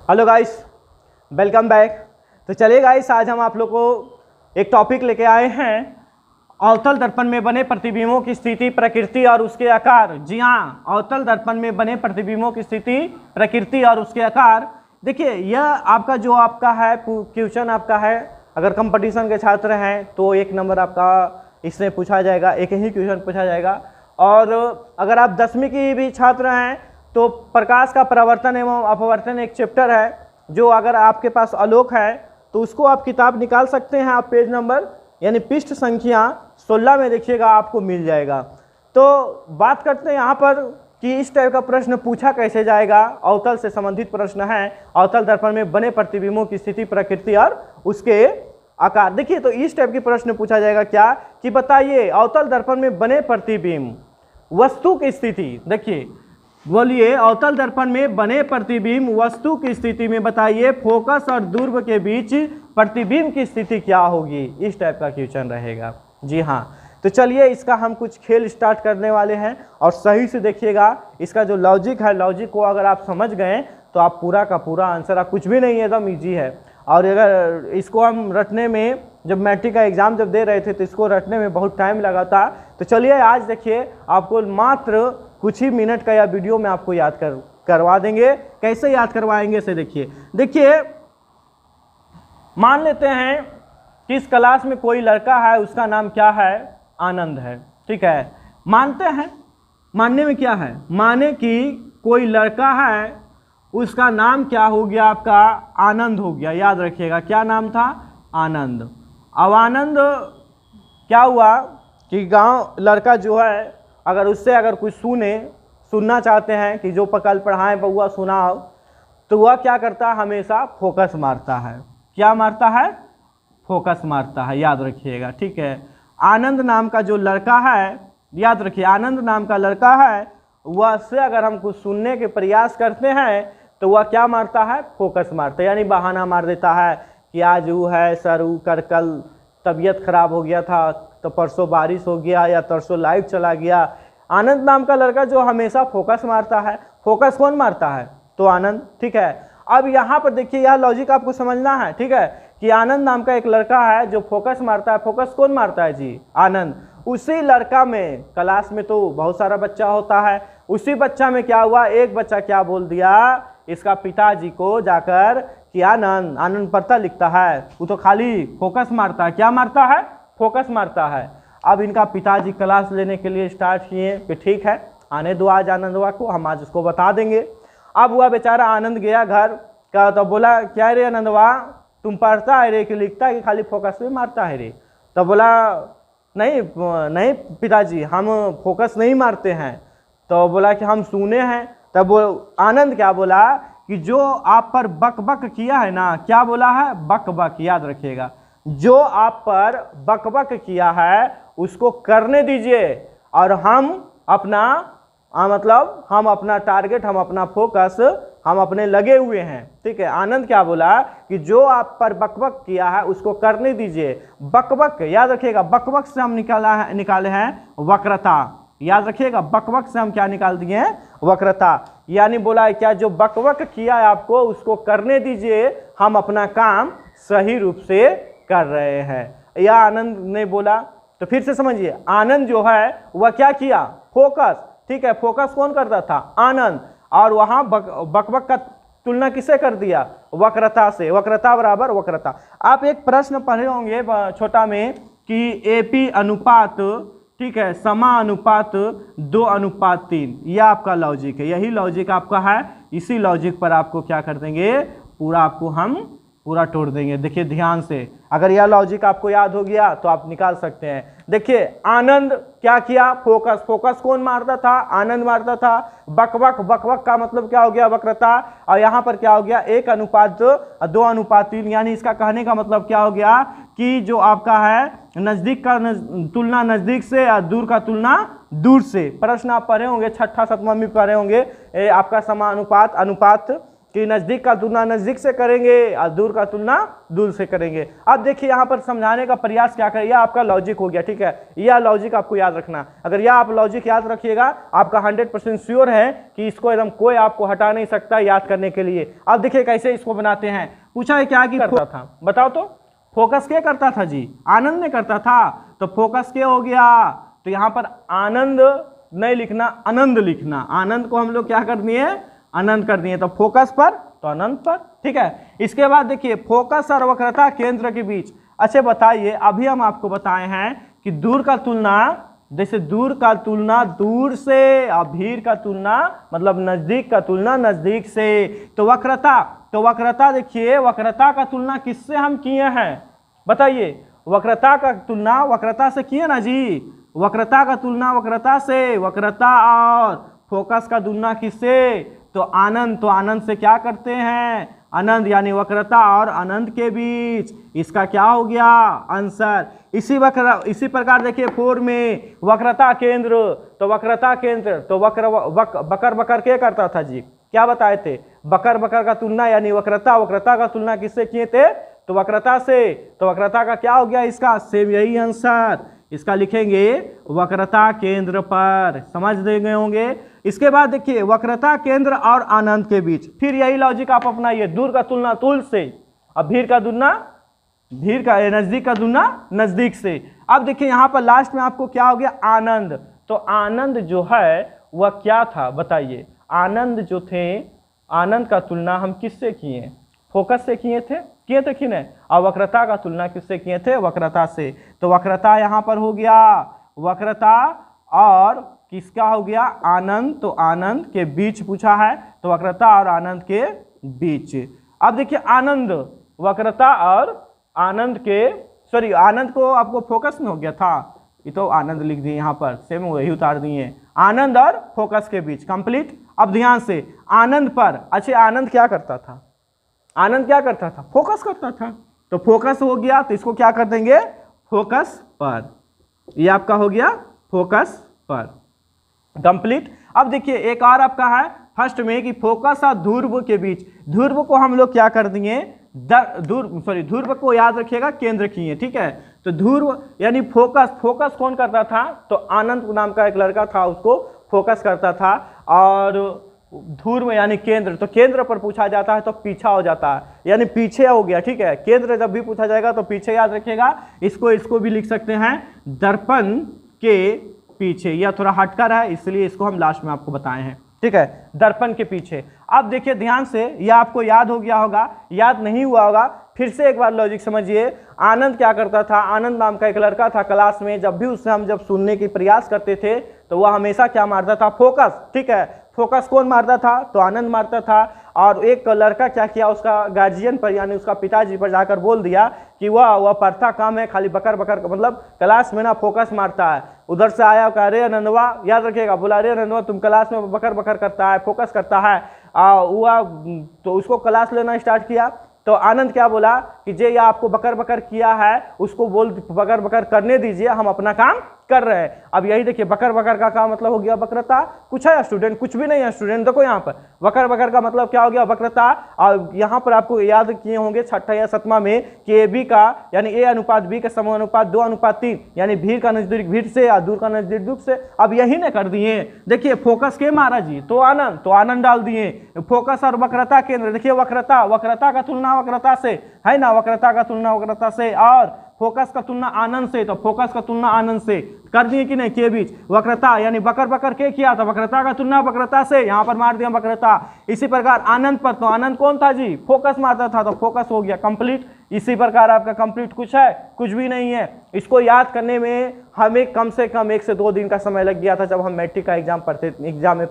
Hello guys, welcome back. तो चलिए guys, आज हम आप लोग को एक टॉपिक लेके आए हैं, अवतल दर्पण में बने प्रतिबिंबों की स्थिति, प्रकृति और उसके आकार। जी हाँ, अवतल दर्पण में बने प्रतिबिंबों की स्थिति, प्रकृति और उसके आकार। देखिए, यह आपका जो आपका है क्वेश्चन आपका है, अगर कंपटीशन के छात्र हैं तो 1 नंबर आपका इसमें पूछा जाएगा, एक ही क्वेश्चन पूछा जाएगा। और अगर आप 10वीं की भी छात्र हैं तो प्रकाश का परावर्तन एवं अपवर्तन एक चैप्टर है, जो अगर आपके पास आलोक है तो उसको आप किताब निकाल सकते हैं। आप पेज नंबर यानी पृष्ठ संख्या 16 में देखिएगा, आपको मिल जाएगा। तो बात करते हैं यहाँ पर कि इस टाइप का प्रश्न पूछा कैसे जाएगा। अवतल से संबंधित प्रश्न है, अवतल दर्पण में बने प्रतिबिंबों की स्थिति, प्रकृति और उसके आकार। देखिए, तो इस टाइप की प्रश्न पूछा जाएगा क्या कि बताइए अवतल दर्पण में बने प्रतिबिंब वस्तु की स्थिति। देखिए, बोलिए अवतल दर्पण में बने प्रतिबिंब वस्तु की स्थिति में बताइए फोकस और दूरबीन के बीच प्रतिबिंब की स्थिति क्या होगी। इस टाइप का क्वेश्चन रहेगा। जी हाँ, तो चलिए इसका हम कुछ खेल स्टार्ट करने वाले हैं और सही से देखिएगा। इसका जो लॉजिक है, लॉजिक को अगर आप समझ गए तो आप पूरा का पूरा आंसर, आप कुछ भी नहीं है, एकदम ईजी है। और अगर इसको हम रटने में, जब मैट्रिक का एग्ज़ाम जब दे रहे थे तो इसको रटने में बहुत टाइम लगा था। तो चलिए आज देखिए, आपको मात्र कुछ ही मिनट का या वीडियो में आपको याद करवा देंगे। कैसे याद करवाएंगे से देखिए, मान लेते हैं कि इस क्लास में कोई लड़का है, उसका नाम क्या है, आनंद है। ठीक है, मानते हैं, मानने में क्या है, माने कि कोई लड़का है, उसका नाम क्या हो गया, आपका आनंद हो गया। याद रखिएगा, क्या नाम था, आनंद। अब आनंद क्या हुआ कि गांव लड़का जो है, अगर उससे अगर कुछ सुनना चाहते हैं कि जो कल पढ़ाएं बउआ सुनाओ, तो वह क्या करता है, हमेशा फोकस मारता है। क्या मारता है, फोकस मारता है। याद रखिएगा, ठीक है। आनंद नाम का जो लड़का है, याद रखिए, आनंद नाम का लड़का है, वह से अगर हम कुछ सुनने के प्रयास करते हैं तो वह क्या मारता है, फोकस मारता है। यानी बहाना मार देता है कि आज वो है सर, वो कल तबीयत खराब हो गया था, तो परसों बारिश हो गया, या परसों लाइट चला गया। आनंद नाम का लड़का जो हमेशा फोकस मारता है। फोकस कौन मारता है, तो आनंद। ठीक है, अब यहाँ पर देखिए, यह लॉजिक आपको समझना है। ठीक है, कि आनंद नाम का एक लड़का है जो फोकस मारता है। फोकस कौन मारता है जी, आनंद। उसी लड़का में, क्लास में तो बहुत सारा बच्चा होता है, उसी बच्चा में क्या हुआ, एक बच्चा क्या बोल दिया इसका पिताजी को जाकर कि आनंद पढ़ता लिखता है, वो तो खाली फोकस मारता है। क्या मारता है, फोकस मारता है। अब इनका पिताजी क्लास लेने के लिए स्टार्ट किए कि ठीक है, आने दो आज आनंदवा को, हम आज उसको बता देंगे। अब वह बेचारा आनंद गया घर का, तो बोला क्या रे आनंदवा, तुम पढ़ता है रे कि लिखता है कि खाली फोकस में मारता है रे। तो बोला नहीं पिताजी, हम फोकस नहीं मारते हैं। तो बोला कि हम सुने हैं। तब वो आनंद क्या बोला कि जो आप पर बक बक किया है ना, क्या बोला है, बक बक। याद रखिएगा, जो आप पर बक बक किया है उसको करने दीजिए, और हम अपना हम अपना टारगेट, हम अपना फोकस, हम अपने लगे हुए हैं। ठीक है, आनंद क्या बोला कि जो आप पर बकबक किया है उसको करने दीजिए। बकबक, याद रखिएगा, बकबक से हम निकाले हैं वक्रता। याद रखिएगा, बकबक से हम क्या निकाल दिए हैं, वक्रता। यानी बोला है क्या, जो बकबक किया है आपको उसको करने दीजिए, हम अपना काम सही रूप से कर रहे हैं। यह आनंद ने बोला। तो फिर से समझिए, आनंद जो है वह क्या किया, फोकस। ठीक है, फोकस कौन करता था, आनंद। और वहां बकबक का तुलना किससे कर दिया, वक्रता से। वक्रता बराबर वक्रता। आप एक प्रश्न पढ़े होंगे छोटा में कि एपी अनुपात, ठीक है, समानुपात 2:3। यह आपका लॉजिक है, यही लॉजिक आपका है। इसी लॉजिक पर आपको क्या कर देंगे, पूरा आपको हम पूरा तोड़ देंगे। देखिए ध्यान से, अगर यह लॉजिक आपको याद हो गया तो आप निकाल सकते हैं। देखिए, आनंद क्या किया, फोकस। फोकस कौन मारता था, आनंद मारता था। बकबक, बकबक का मतलब क्या हो गया, वक्रता। और यहाँ पर क्या हो गया, 1:2:3। यानी इसका कहने का मतलब क्या हो गया कि जो आपका है नजदीक का तुलना नजदीक से, या दूर का तुलना दूर से। प्रश्न आप पढ़े होंगे, 6ठा 7वां में पढ़े होंगे, आपका समानुपात, अनुपात कि नज़दीक का तुलना नज़दीक से करेंगे और दूर का तुलना दूर से करेंगे। अब देखिए यहाँ पर समझाने का प्रयास क्या करें, यह आपका लॉजिक हो गया, ठीक है, यह लॉजिक आपको याद रखना। अगर यह आप लॉजिक याद रखिएगा आपका 100% श्योर है कि इसको एकदम कोई आपको हटा नहीं सकता याद करने के लिए। अब देखिए कैसे इसको बनाते हैं। पूछा है क्या कि करता था, बताओ तो फोकस क्या करता था जी, आनंद ने करता था, तो फोकस क्या हो गया, तो यहाँ पर आनंद नहीं लिखना, आनंद लिखना। आनंद को हम लोग क्या कर दिए, अनंत कर दिए, तो फोकस पर तो अनंत पर, ठीक है। इसके बाद देखिए फोकस और वक्रता केंद्र के बीच। अच्छा बताइए, अभी हम आपको बताए हैं कि दूर का तुलना, जैसे दूर का तुलना दूर से और भीड़ का तुलना मतलब नजदीक का तुलना नजदीक से। तो वक्रता देखिए, वक्रता का तुलना किससे हम किए हैं बताइए, वक्रता का तुलना वक्रता से किए ना जी, वक्रता का तुलना वक्रता से, वक्रता और फोकस का तुलना किससे, तो आनंद। तो आनंद से क्या करते हैं, अनंत, यानी वक्रता और अनंत के बीच, इसका क्या हो गया आंसर। इसी प्रकार देखिए 4 में वक्रता केंद्र, तो वक्रता केंद्र तो बकर बकर क्या करता था जी, क्या बताए थे, बकर बकर का तुलना यानी वक्रता का तुलना किससे किए थे, तो वक्रता से। तो वक्रता का क्या हो गया इसका, सेम यही आंसर, इसका लिखेंगे वक्रता केंद्र पर, समझ गए होंगे। इसके बाद देखिए वक्रता केंद्र और आनंद के बीच, फिर यही लॉजिक आप अपनाइए, दूर का तुलना दूर से, अब भीड़ का नजदीक का तुलना नजदीक से। अब देखिए यहाँ पर लास्ट में आपको क्या हो गया, आनंद। तो आनंद जो है वह क्या था बताइए, आनंद जो थे, आनंद का तुलना हम किससे किए, फोकस से किए थे कि नहीं, और वक्रता का तुलना किससे किए थे, वक्रता से। तो वक्रता यहाँ पर हो गया, वक्रता और किसका हो गया, आनंद। तो आनंद के बीच पूछा है, तो वक्रता और आनंद के बीच। अब देखिए आनंद, वक्रता और आनंद के, सॉरी आनंद को आपको फोकस में हो गया था, ये तो आनंद लिख दिए यहाँ पर, सेम वही उतार दिए, आनंद और फोकस के बीच, कंप्लीट। अब ध्यान से आनंद पर, अच्छा आनंद क्या करता था, आनंद क्या करता था, फोकस करता था, तो फोकस हो गया, तो इसको क्या कर देंगे, फोकस पर, ये आपका हो गया फोकस पर, कंप्लीट। अब देखिए एक और आपका है फर्स्ट में कि फोकस और ध्रुव के बीच, ध्रुव को हम लोग क्या कर दिए, ध्रुव को याद रखिएगा केंद्र किए, ठीक है। तो ध्रुव यानी फोकस कौन करता था, तो आनंद नाम का एक लड़का था, उसको फोकस करता था, और ध्रुव यानी केंद्र, तो केंद्र पर पूछा जाता है तो पीछा हो जाता है, यानी पीछे हो गया, ठीक है। केंद्र जब भी पूछा जाएगा तो पीछे याद रखिएगा, इसको भी लिख सकते हैं दर्पण के पीछे, यह थोड़ा हटकर है इसलिए इसको हम लास्ट में आपको बताए हैं, ठीक है, दर्पण के पीछे। अब देखिए ध्यान से, यह आपको याद हो गया होगा, याद नहीं हुआ होगा, फिर से एक बार लॉजिक समझिए। आनंद क्या करता था, आनंद नाम का एक लड़का था क्लास में, जब भी उससे हम जब सुनने की प्रयास करते थे तो वह हमेशा क्या मारता था, फोकस, ठीक है। फोकस कौन मारता था, तो आनंद मारता था। और एक लड़का क्या किया, उसका गार्जियन पर यानी उसका पिताजी पर जाकर बोल दिया कि वह पढ़ता काम है, खाली बकर बकर, मतलब क्लास में ना फोकस मारता है। उधर से आया कहा, अरे नंदवा, याद रखिएगा, बोला अरे नंदवा तुम क्लास में बकर बकर करता है, फोकस करता है। हुआ तो उसको क्लास लेना स्टार्ट किया, तो आनंद क्या बोला कि जे या आपको बकर बकर किया है उसको बोल बकर बकर करने दीजिए, हम अपना काम कर रहे हैं। अब यही देखिए बकर बकर का काम मतलब हो गया वक्रता। कुछ है स्टूडेंट, कुछ भी नहीं है स्टूडेंट, देखो यहाँ पर बकर बकर का मतलब क्या हो गया, वक्रता। और यहाँ पर आपको याद किए होंगे छठा या सतमा में कि ए बी का यानी ए अनुपात बी का समानुपात 2:3, यानी भीड़ का नजदीक भीड़ से और दूर का नजदीक दूर से। अब यही ने कर दिए, देखिए फोकस के महाराज जी, तो आनंद डाल दिए, फोकस और वक्रता केंद्र, देखिए वक्रता का तुलना वक्रता से है ना, वक्रता का तुलना वक्रता से, और फोकस का तुलना आनंद से, तो फोकस का तुलना आनंद से कर दिए कि नहीं, के बीच वक्रता यानी बकर बकर के किया था, वक्रता का तुलना वक्रता से, यहाँ पर मार दिया वक्रता। इसी प्रकार आनंद पर, तो आनंद कौन था जी, फोकस मारता था, तो फोकस हो गया कंप्लीट। इसी प्रकार आपका कंप्लीट कुछ है, कुछ भी नहीं है। इसको याद करने में हमें कम से कम 1 से 2 दिन का समय लग गया था, जब हम मैट्रिक का एग्जाम में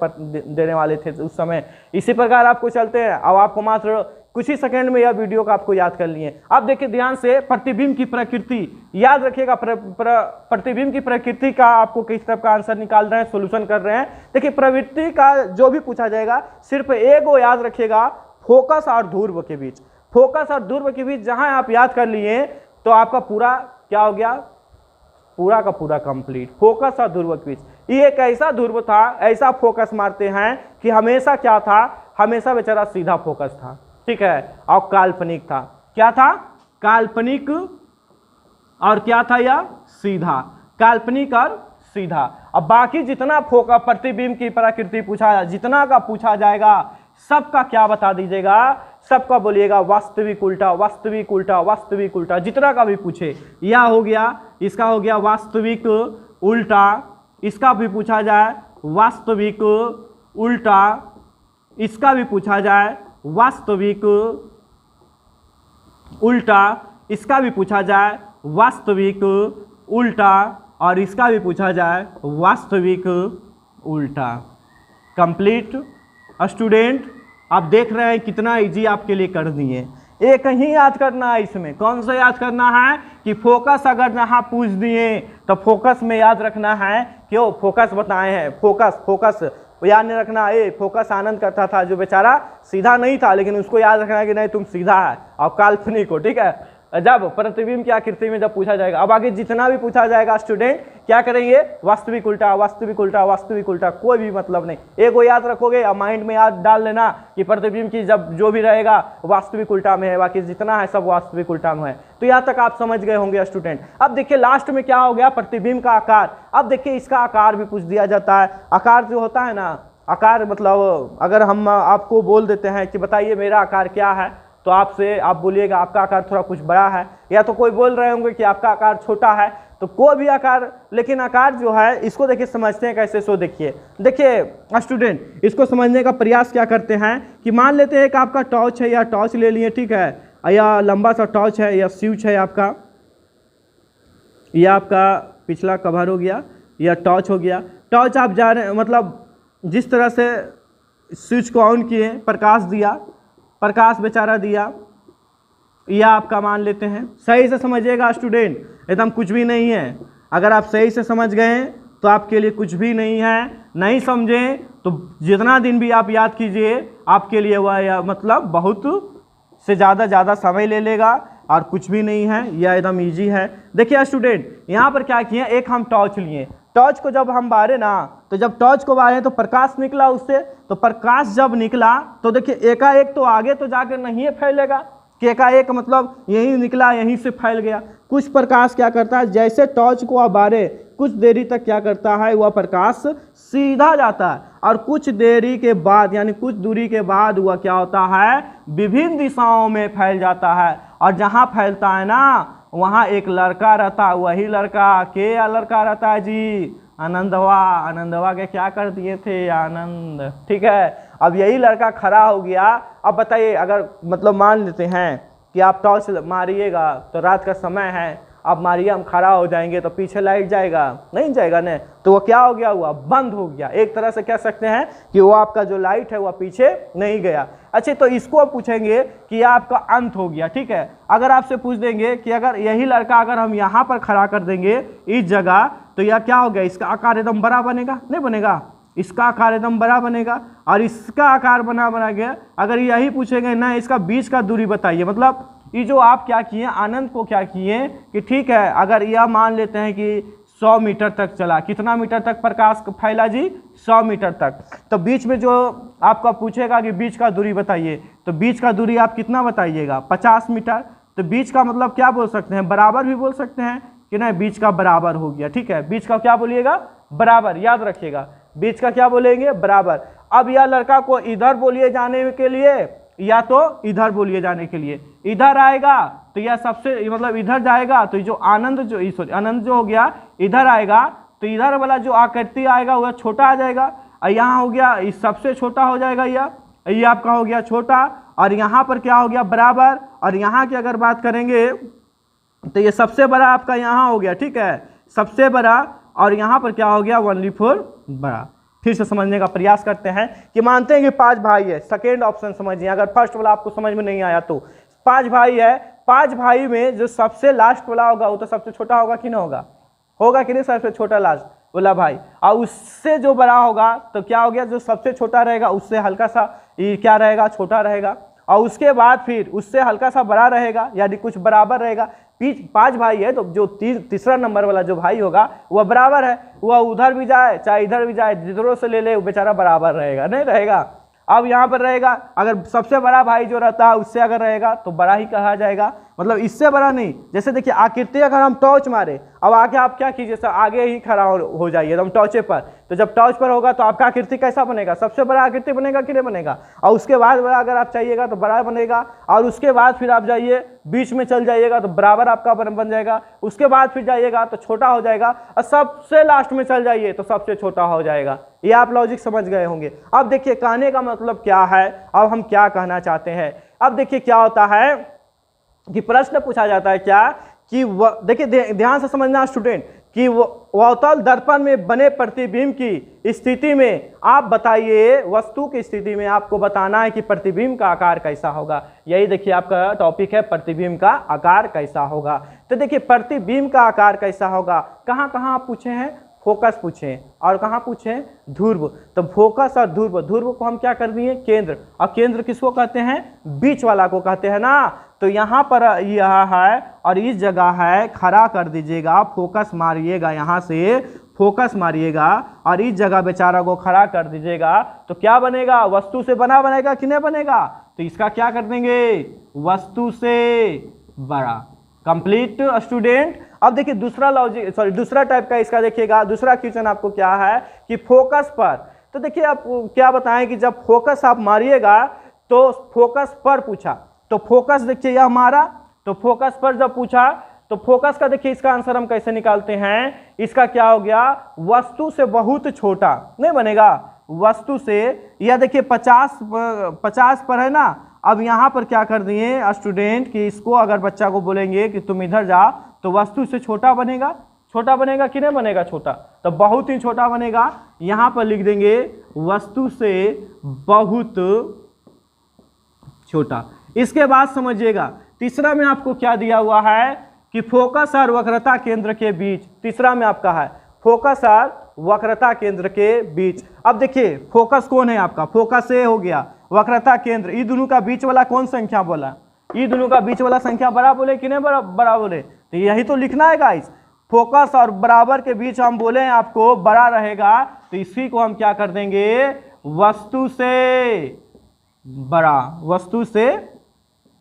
देने वाले थे उस समय। इसी प्रकार आपको चलते हैं, अब आपको मात्र कुछ ही सेकंड में यह वीडियो का आपको याद कर लिए। अब देखिए ध्यान से, प्रतिबिंब की प्रकृति याद रखिएगा। प्रतिबिंब की प्रकृति का आपको किस तरह का आंसर निकाल रहे हैं, सॉल्यूशन कर रहे हैं। देखिए प्रवृत्ति का जो भी पूछा जाएगा सिर्फ एक वो याद रखिएगा, फोकस और ध्रुव के बीच, फोकस और ध्रुव के बीच जहां आप याद कर लिए तो आपका पूरा क्या हो गया, पूरा का पूरा कंप्लीट। फोकस और ध्रुव क्विज, ये एक ऐसा ध्रुव था, ऐसा फोकस मारते हैं कि हमेशा क्या था, हमेशा बेचारा सीधा फोकस था, ठीक है, और काल्पनिक था। क्या था? काल्पनिक और क्या था यह? सीधा। काल्पनिक और सीधा। अब बाकी जितना फोकस प्रतिबिंब की प्रकृति पूछा, जितना का पूछा जाएगा सबका क्या बता दीजिएगा, सबका बोलिएगा वास्तविक उल्टा, वास्तविक उल्टा, वास्तविक उल्टा, जितना का भी पूछे। यह हो गया, इसका हो गया वास्तविक उल्टा, इसका भी पूछा जाए वास्तविक उल्टा, इसका भी पूछा जाए वास्तविक उल्टा, इसका भी पूछा जाए वास्तविक उल्टा, और इसका भी पूछा जाए वास्तविक उल्टा। कंप्लीट स्टूडेंट, आप देख रहे हैं कितना इजी आपके लिए कर दिए। एक ही याद करना है इसमें, कौन सा याद करना है कि फोकस अगर यहाँ पूछ दिए तो फोकस में याद रखना है, क्यों फोकस बताए हैं, फोकस फोकस याद नहीं रखना। फोकस आनंद करता था जो बेचारा सीधा नहीं था, लेकिन उसको याद रखना है कि नहीं तुम सीधा है, और काल्पनिक हो, ठीक है, जब प्रतिबिंब की आकृति में जब पूछा जाएगा। अब आगे जितना भी पूछा जाएगा स्टूडेंट क्या करेंगे, वास्तविक उल्टा, वास्तविक उल्टा, वास्तविक उल्टा, कोई भी मतलब नहीं। एक वो याद रखोगे और माइंड में याद डाल लेना कि प्रतिबिंब की जब जो भी रहेगा वास्तविक उल्टा में है, बाकी जितना है सब वास्तविक उल्टा में है। तो यहाँ तक आप समझ गए होंगे स्टूडेंट। अब देखिए लास्ट में क्या हो गया, प्रतिबिंब का आकार। अब देखिए इसका आकार भी पूछ दिया जाता है। आकार जो होता है ना, आकार मतलब अगर हम आपको बोल देते हैं कि बताइए मेरा आकार क्या है, तो आपसे आप बोलिएगा आपका आकार थोड़ा कुछ बड़ा है, या तो कोई बोल रहे होंगे कि आपका आकार छोटा है, तो कोई भी आकार, लेकिन आकार जो है इसको देखिए समझते हैं कैसे। सो देखिए स्टूडेंट, इसको समझने का प्रयास क्या करते हैं कि मान लेते हैं कि आपका टॉर्च है, या टॉर्च ले लिए, ठीक है, या लंबा सा टॉर्च है, या स्विच है आपका, या आपका पिछला कवर हो गया, या टॉर्च हो गया। टॉर्च आप जा रहे मतलब जिस तरह से स्विच को ऑन किए, प्रकाश दिया, प्रकाश बेचारा दिया, या आपका मान लेते हैं, सही से समझिएगा स्टूडेंट, एकदम कुछ भी नहीं है। अगर आप सही से समझ गए तो आपके लिए कुछ भी नहीं है, नहीं समझें तो जितना दिन भी आप याद कीजिए आपके लिए वह मतलब बहुत से ज़्यादा समय ले लेगा, और कुछ भी नहीं है, यह एकदम इजी है। देखिए स्टूडेंट, यहाँ पर क्या किए, एक हम टॉर्च लिए, टॉर्च को जब हम बारे ना, तो जब टॉर्च को बारे तो प्रकाश निकला उससे, तो प्रकाश जब निकला तो देखिए एकाएक तो आगे तो जाकर नहीं फैलेगा, कि एकाएक मतलब यहीं निकला यहीं से फैल गया। कुछ प्रकाश क्या करता है, जैसे टॉर्च को आप बारे कुछ देरी तक क्या करता है, वह प्रकाश सीधा जाता है, और कुछ देरी के बाद यानी कुछ दूरी के बाद वह क्या होता है, विभिन्न दिशाओं में फैल जाता है। और जहाँ फैलता है ना वहाँ एक लड़का रहता है, वही लड़का के लड़का रहता है जी, आनंदवा। आनंदवा के क्या कर दिए थे, आनंद, ठीक है। अब यही लड़का खड़ा हो गया। अब बताइए अगर मतलब मान लेते हैं कि आप टॉर्च मारिएगा तो रात का समय है, अब मारिए, हम खड़ा हो जाएंगे तो पीछे लाइट जाएगा, नहीं जाएगा ना, तो वो क्या हो गया, हुआ बंद हो गया। एक तरह से कह सकते हैं कि वो आपका जो लाइट है वह पीछे नहीं गया। अच्छा, तो इसको आप पूछेंगे कि यह आपका अंत हो गया, ठीक है। अगर आपसे पूछ देंगे कि अगर यही लड़का अगर हम यहाँ पर खड़ा कर देंगे इस जगह, तो यह क्या हो गया, इसका आकार एकदम बड़ा बनेगा, नहीं बनेगा, इसका आकार एकदम बड़ा बनेगा, और इसका आकार बना गया। अगर यही पूछेंगे ना इसका बीच का दूरी बताइए, मतलब ये जो आप क्या किए, आनंद को क्या किए कि ठीक है, अगर यह मान लेते हैं कि 100 मीटर तक चला, कितना मीटर तक प्रकाश फैला जी, 100 मीटर तक, तो बीच में जो आपका पूछेगा कि बीच का दूरी बताइए, तो बीच का दूरी आप कितना बताइएगा, 50 मीटर। तो बीच का मतलब क्या बोल सकते हैं, बराबर भी बोल सकते हैं कि नहीं, बीच का बराबर हो गया, ठीक है। बीच का क्या बोलिएगा, बराबर, याद रखिएगा, बीच का क्या बोलेंगे, बराबर। अब यह लड़का को इधर बोलिए जाने के लिए, या तो इधर बोलिए जाने के लिए, इधर आएगा तो यह सबसे मतलब इधर जाएगा, तो जो आनंद जो आनंद जो हो गया इधर आएगा, तो इधर वाला जो आकृति आएगा वह छोटा आ जाएगा, और यहाँ हो गया इस सबसे छोटा हो जाएगा, यह आपका हो गया छोटा, और यहाँ पर क्या हो गया, बराबर। और यहाँ की अगर बात करेंगे तो ये सबसे बड़ा आपका यहाँ हो गया, ठीक है, सबसे बड़ा, और यहाँ पर क्या हो गया, 1/4 बड़ा। फिर से समझने का प्रयास करते हैं कि मानते हैं कि 5 भाई है, सेकेंड ऑप्शन समझिए, अगर फर्स्ट वाला आपको समझ में नहीं आया तो 5 भाई है, 5 भाई में जो सबसे लास्ट वाला होगा वो तो सबसे छोटा होगा कि नहीं होगा, होगा कि नहीं, सबसे छोटा लास्ट वाला भाई, और उससे जो बड़ा होगा तो क्या हो गया, जो सबसे छोटा रहेगा उससे हल्का सा ये क्या रहेगा, छोटा रहेगा, और उसके बाद फिर उससे हल्का सा बड़ा रहेगा, यानी कुछ बराबर रहेगा, पांच भाई है तो जो तीसरा नंबर वाला जो भाई होगा वह बराबर है, वह उधर भी जाए चाहे इधर भी जाए, जिधरों से ले ले वो बेचारा बराबर रहेगा, नहीं रहेगा। अब यहाँ पर रहेगा अगर सबसे बड़ा भाई जो रहता है उससे अगर रहेगा तो बड़ा ही कहा जाएगा, मतलब इससे बड़ा नहीं। जैसे देखिए आकृति अगर हम टॉर्च मारे, अब आगे आप क्या कीजिए सर, आगे ही खड़ा हो जाइए एकदम टॉर्चे पर, तो जब टॉर्च पर होगा तो आपका आकृति कैसा बनेगा, सबसे बड़ा आकृति बनेगा कि नहीं बनेगा। और उसके बाद बड़ा अगर आप चाहिएगा तो बड़ा बनेगा, और उसके बाद फिर आप जाइए बीच में चल जाइएगा तो बराबर आपका बन जाएगा, उसके बाद फिर जाइएगा तो छोटा हो जाएगा, और सबसे लास्ट में चल जाइए तो सबसे छोटा हो जाएगा। ये आप लॉजिक समझ गए होंगे। अब देखिए कहने का मतलब क्या है, अब हम क्या कहना चाहते हैं। अब देखिए क्या होता है कि प्रश्न पूछा जाता है क्या कि देखिए ध्यान से समझना स्टूडेंट, कि अवतल दर्पण में बने प्रतिबिंब की स्थिति में आप बताइए, वस्तु की स्थिति में आपको बताना है कि प्रतिबिंब का आकार कैसा होगा। यही देखिए आपका टॉपिक है, प्रतिबिंब का आकार कैसा होगा। तो देखिए प्रतिबिंब का आकार कैसा होगा, कहाँ कहाँ आप पूछे हैं, फोकस पूछे और कहाँ पूछे ध्रुव। तो फोकस और ध्रुव, ध्रुव को हम क्या कर दिए केंद्र, और केंद्र किसको कहते हैं, बीच वाला को कहते हैं ना। तो यहाँ पर यह है और इस जगह है, खड़ा कर दीजिएगा, फोकस मारिएगा, यहाँ से फोकस मारिएगा और इस जगह बेचारा को खड़ा कर दीजिएगा, तो क्या बनेगा, वस्तु से बना बनेगा कि नहीं बनेगा। तो इसका क्या कर देंगे, वस्तु से बड़ा। Complete student. अब देखिए दूसरा लॉजिक दूसरा टाइप का इसका देखिएगा, दूसरा क्वेश्चन आपको क्या है कि फोकस पर। तो देखिए आप क्या बताएं कि जब फोकस आप मारिएगा तो फोकस पर पूछा, तो फोकस देखिए यह हमारा, तो फोकस पर जब पूछा तो फोकस का देखिए इसका आंसर हम कैसे निकालते हैं, इसका क्या हो गया, वस्तु से बहुत छोटा नहीं बनेगा, वस्तु से। यह देखिए 50 पर है ना। अब यहाँ पर क्या कर दिए स्टूडेंट कि इसको अगर बच्चा को बोलेंगे कि तुम इधर जा तो वस्तु से छोटा बनेगा, छोटा बनेगा कि नहीं बनेगा, छोटा, तो बहुत ही छोटा बनेगा। यहाँ पर लिख देंगे वस्तु से बहुत छोटा। इसके बाद समझिएगा तीसरा में आपको क्या दिया हुआ है कि फोकस और वक्रता केंद्र के बीच, तीसरा में आपका है फोकस और वक्रता केंद्र के बीच। अब देखिए फोकस कौन है आपका, फोकस ए हो गया, वक्रता केंद्र, ये दोनों का बीच वाला कौन संख्या बोला, ये दोनों का बीच वाला संख्या बड़ा बोले कि नहीं बड़ा बोले, तो यही तो लिखना है गाइस। फोकस और बराबर के बीच हम बोले हैं आपको बड़ा रहेगा, तो इसी को हम क्या कर देंगे, वस्तु से बड़ा, वस्तु से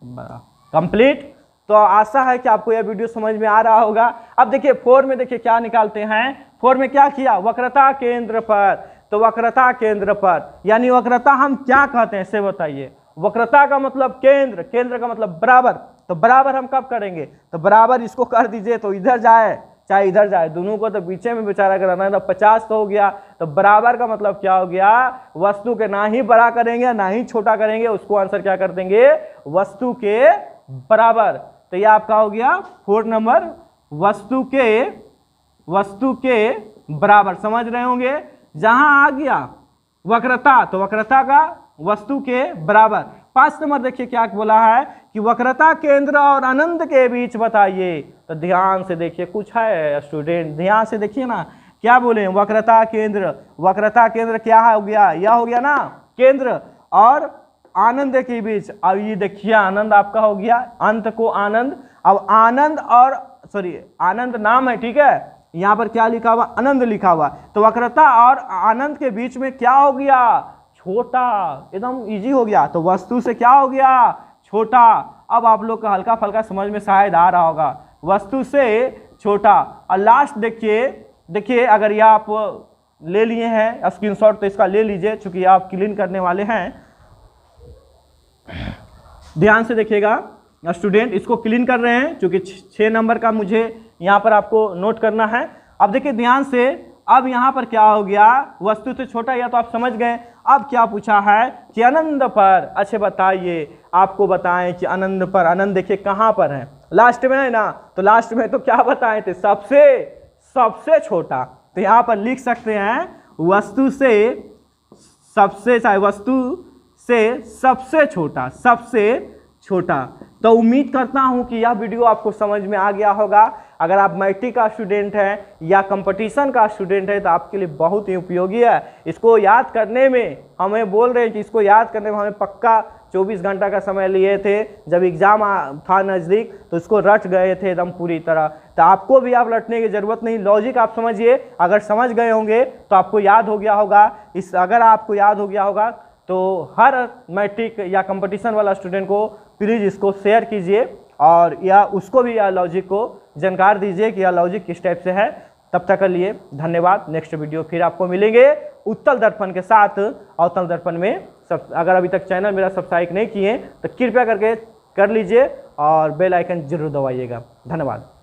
बड़ा। कंप्लीट। तो आशा है कि आपको यह वीडियो समझ में आ रहा होगा। अब देखिए 4 में देखिए क्या निकालते हैं, 4 में क्या किया, वक्रता केंद्र पर। तो वक्रता केंद्र पर यानी वक्रता हम क्या कहते हैं इसे बताइए। वक्रता का मतलब केंद्र, केंद्र का मतलब बराबर, तो बराबर हम कब करेंगे, तो बराबर इसको कर दीजिए तो इधर जाए चाहे इधर जाए, दोनों को तो बीचे में बेचारा कराना है, तो 50 तो हो गया। तो बराबर का मतलब क्या हो गया, वस्तु के ना ही बड़ा करेंगे ना ही छोटा करेंगे, उसको आंसर क्या कर देंगे, वस्तु के बराबर। तो ये आपका हो गया 4 नंबर, वस्तु के बराबर। समझ रहे होंगे। जहां आ गया वक्रता, तो वक्रता का वस्तु के बराबर। 5 नंबर देखिए क्या बोला है कि वक्रता केंद्र और अनंत के बीच बताइए। तो ध्यान से देखिए, कुछ है स्टूडेंट, ध्यान से देखिए ना क्या बोले, वक्रता केंद्र, वक्रता केंद्र क्या हो गया, यह हो गया ना केंद्र, और आनंद के बीच। अब ये देखिए आनंद आपका हो गया, अंत को आनंद। अब आनंद और आनंद नाम है, ठीक है, यहाँ पर क्या लिखा हुआ, आनंद लिखा हुआ। तो वक्रता और आनंद के बीच में क्या हो गया, छोटा, एकदम इजी हो गया। तो वस्तु से क्या हो गया, छोटा। अब आप लोग का हल्का फल्का समझ में शायद आ रहा होगा, वस्तु से छोटा। और लास्ट देखिए अगर ये आप ले लिए हैं स्क्रीनशॉट तो इसका ले लीजिए, चूंकि आप क्लीन करने वाले हैं। ध्यान से देखिएगा स्टूडेंट, इसको क्लीन कर रहे हैं क्योंकि 6 नंबर का मुझे यहाँ पर आपको नोट करना है। अब देखिए ध्यान से, अब यहाँ पर क्या हो गया, वस्तु से छोटा, या तो आप समझ गए। अब क्या पूछा है कि आनंद पर। अच्छे बताइए, आपको बताएं कि आनंद पर, आनंद देखिए कहाँ पर है, लास्ट में है ना, तो लास्ट में तो क्या बताए थे, सबसे छोटा। तो यहाँ पर लिख सकते हैं वस्तु से सबसे, चाहे वस्तु से सबसे छोटा। तो उम्मीद करता हूं कि यह वीडियो आपको समझ में आ गया होगा। अगर आप मैट्रिक का स्टूडेंट हैं या कंपटीशन का स्टूडेंट है तो आपके लिए बहुत ही उपयोगी है। इसको याद करने में, हमें बोल रहे हैं कि इसको याद करने में हमें पक्का 24 घंटा का समय लिए थे, जब एग्ज़ाम था नज़दीक तो इसको रट गए थे एकदम पूरी तरह। तो आपको भी आप रटने की ज़रूरत नहीं, लॉजिक आप समझिए, अगर समझ गए होंगे तो आपको याद हो गया होगा। अगर आपको याद हो गया होगा तो हर मैट्रिक या कंपटीशन वाला स्टूडेंट को प्लीज़ इसको शेयर कीजिए और या उसको भी यह लॉजिक को जानकार दीजिए कि यह लॉजिक किस टाइप से है। तब तक के लिए धन्यवाद। नेक्स्ट वीडियो फिर आपको मिलेंगे उत्तल दर्पण के साथ। अवतल दर्पण में अगर अभी तक चैनल मेरा सब्सक्राइब नहीं किए तो कृपया करके कर लीजिए और बेल आइकन जरूर दबाइएगा। धन्यवाद।